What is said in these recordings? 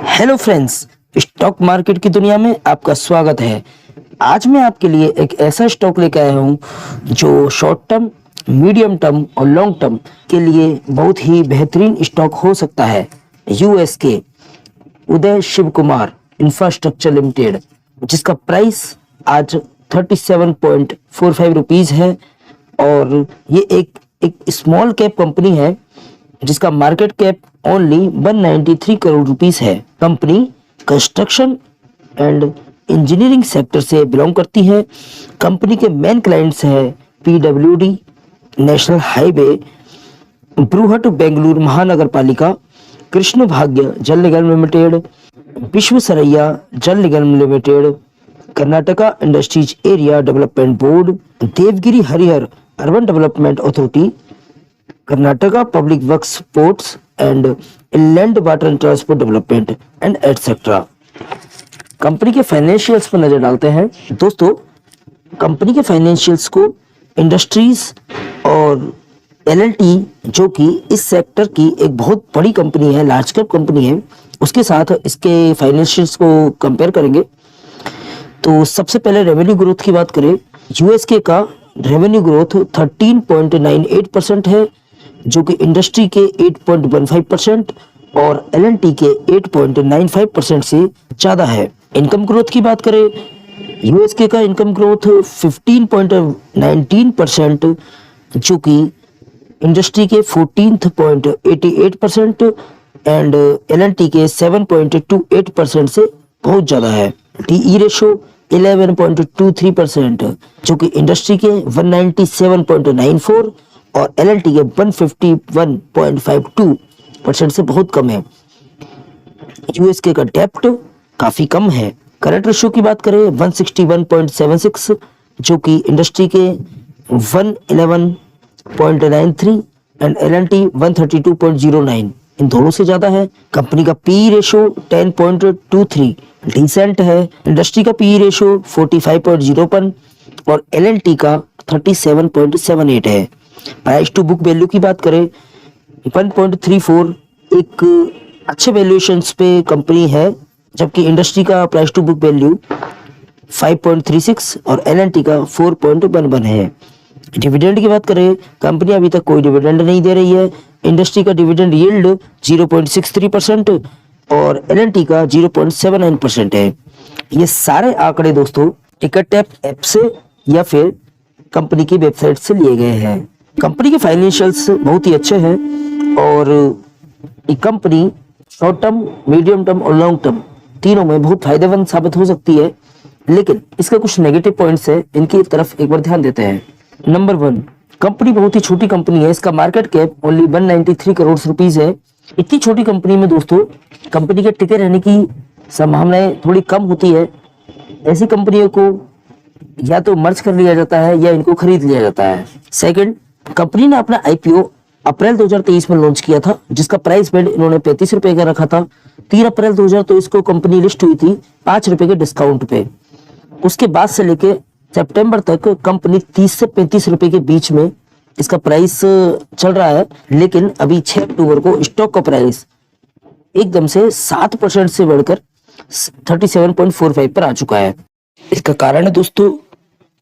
Hello friends, stock market की दुनिया में आपका स्वागत है। आज मैं आपके लिए एक ऐसा स्टॉक लेकर आया हूं जो शॉर्ट टर्म, मीडियम टर्म और लॉन्ग टर्म के लिए बहुत ही बेहतरीन स्टॉक हो सकता है। यूएस के उदय शिव कुमार इंफ्रास्ट्रक्चर लिमिटेड, जिसका प्राइस आज 37.45 रुपीज है और ये एक स्मॉल कैप कंपनी है जिसका market cap only 193 crore rupees है। Company construction and engineering sector से बिलोंग करती है। कंपनी के मेन क्लाइंट्स है PWD, national highway, Bruhat Bengaluru Mahanagar Palika, Krishna Bhagya Jal Nigam limited, Visvesvaraya Jal Nigam limited, Karnataka industries area development board, Devagiri Harihar urban development authority, Karnataka public works ports and inland water and transport development and etcetera. Company के financials पर नजर डालते हैं। दोस्तों, कंपनी के फाइनेंशियल्स को इंडस्ट्रीज और एलएलटी, जो कि इस सेक्टर की एक बहुत बड़ी कंपनी है, लार्ज कैप कंपनी है, उसके साथ इसके फाइनेंशियल्स को कंपेयर करेंगे तो सबसे पहले रेवेन्यू ग्रोथ की बात करें। यूएसके का रेवेन्यू ग्रोथ 13.98% है, जो कि इंडस्ट्री के 8.15% और एलएनटी के 8.95% से ज्यादा है। इनकम ग्रोथ की बात करें, यूएसके का इनकम ग्रोथ 15.19%, जो कि इंडस्ट्री के 14.88% एंड एलएनटी के 7.28% से बहुत ज्यादा है। डीई रेशो 11.23%, जो कि इंडस्ट्री के 197.94 और एलएलटी के 151.52% से बहुत कम है। यूएसके का डेप्ट काफी कम है। करंट रेशियो की बात करें 161.76, जो कि इंडस्ट्री के 111.93 एंड एलएलटी 132.09, इन दोनों से ज्यादा है। कंपनी का पी रेशियो 10.23 डिसेंट है। इंडस्ट्री का पी रेशियो 45.01 और एलएलटी का 37.78 है। प्राइस टू बुक वैल्यू की बात करें 1.34, एक अच्छे वैल्यूएशंस पे कंपनी है, जबकि इंडस्ट्री का प्राइस टू बुक वैल्यू 5.36 और एलएनटी का 4.11 है। डिविडेंड की बात करें, कंपनी अभी तक कोई डिविडेंड नहीं दे रही है। इंडस्ट्री का डिविडेंड यील्ड 0.63% और एलएनटी का 0.79% है। ये सारे आंकड़े दोस्तों टिकटैप ऐप से या फिर कंपनी की वेबसाइट से लिए गए हैं। कंपनी के फाइनेंशियल्स बहुत ही अच्छे हैं और ये company short term, medium term और लॉन्ग टर्म तीनों में बहुत फायदेमंद साबित हो सकती है। लेकिन इसके कुछ नेगेटिव पॉइंट्स है, इनकी तरफ एक बार ध्यान देते हैं। नंबर 1, कंपनी बहुत ही छोटी कंपनी है। इसका market cap only 193 crore rupees है। इतनी छोटी कंपनी में दोस्तों कंपनी के टिके रहने की संभावनाएं थोड़ी कम होती है। ऐसी कंपनियों को या तो मर्ज कर लिया जाता है या इनको खरीद लिया जाता है। सेकंड, कंपनी ने अपना आईपीओ अप्रैल 2023 में लॉन्च किया था, जिसका प्राइस बैंड इन्होंने 35 रुपए का रखा था। 3 अप्रैल 2023 को कंपनी लिस्ट हुई थी 5 रुपए के डिस्काउंट पे। उसके बाद से लेके सितंबर तक कंपनी 30 से 35 रुपए के बीच में इसका प्राइस चल रहा है। लेकिन अभी 6 अक्टूबर को स्टॉक का प्राइस एकदम से 7% से बढ़कर 37.45 पर आ चुका है। इसका कारण है दोस्तों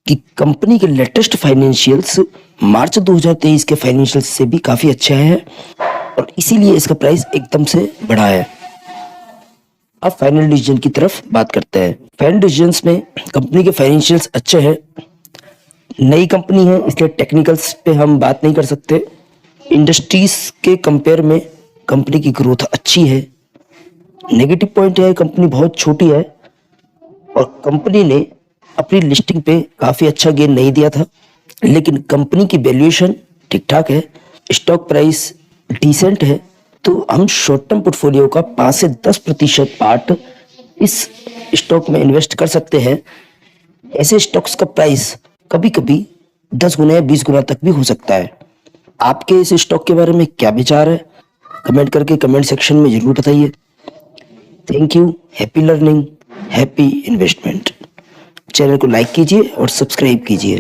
कि कंपनी के लेटेस्ट फाइनेंशियल्स मार्च 2023 के फाइनेंशियल्स से भी काफी अच्छा है और इसीलिए इसका प्राइस एकदम से बढ़ा है। अब फाइनल डिसीजन की तरफ बात करते हैं। फाइनल डिसीजंस में कंपनी के फाइनेंशियल्स अच्छे हैं। नई कंपनी है इसलिए टेक्निकल्स पे हम बात नहीं कर सकते। इंडस्ट्रीज के कंपेयर में कंपनी की ग्रोथ अच्छी है। नेगेटिव पॉइंट है कंपनी बहुत छोटी है और कंपनी ने अपनी लिस्टिंग पे काफी अच्छा गेन नहीं दिया था। लेकिन कंपनी की वैल्यूएशन ठीक ठाक है, स्टॉक प्राइस डिसेंट है, तो हम शॉर्ट टर्म पोर्टफोलियो का 5 से 10% पार्ट इस स्टॉक में इन्वेस्ट कर सकते हैं। ऐसे स्टॉक्स का प्राइस कभी कभी 10 गुना या 20 गुना तक भी हो सकता है। आपके इस स्टॉक के बारे में क्या विचार है, कमेंट करके कमेंट सेक्शन में जरूर बताइए। Thank you. Happy learning, happy investment. Channel को लाइक कीजिए और सब्सक्राइब कीजिए।